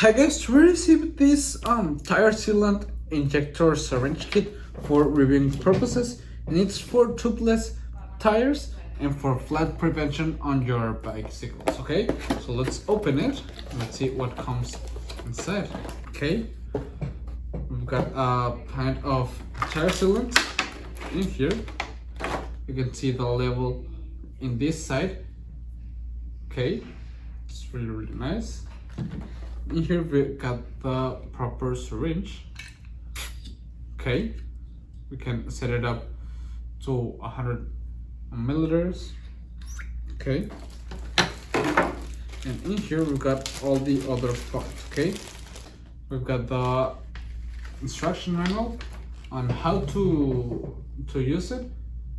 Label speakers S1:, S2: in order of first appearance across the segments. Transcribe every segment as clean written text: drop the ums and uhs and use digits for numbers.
S1: Hi guys, we received this tire sealant injector syringe kit for reviewing purposes, and it's for tubeless tires and for flat prevention on your bicycles. Okay, so let's open it and let's see what comes inside. Okay, we've got a pint of tire sealant in here. You can see the level in this side. Okay, it's really nice. In here we got the proper syringe. Okay, we can set it up to 100 milliliters. Okay, and in here we've got all the other parts. Okay, we've got the instruction manual on how to use it.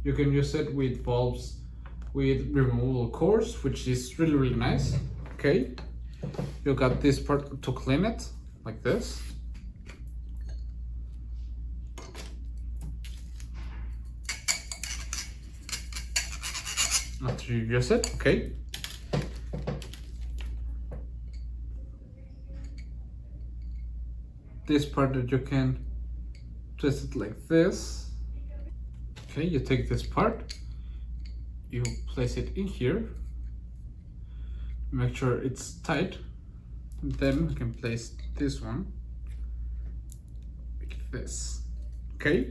S1: You can use it with valves with removable cores, which is really nice. Okay, you got this part to clean it, like this. After you use it, okay. This part that you can twist it like this. Okay, you take this part, you place it in here. Make sure it's tight, and then we can place this one like this. Okay,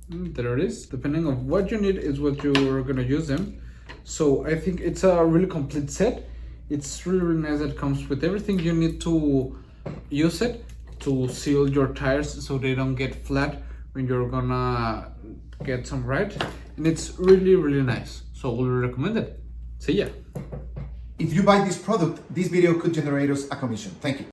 S1: and there it is. Depending on what you need is what you're gonna use them. So I think it's a really complete set. It's really nice that it comes with everything you need to use it to seal your tires so they don't get flat when you're gonna get some ride, and it's really nice, so we recommend it. See ya.
S2: If you buy this product, this video could generate us a commission. Thank you.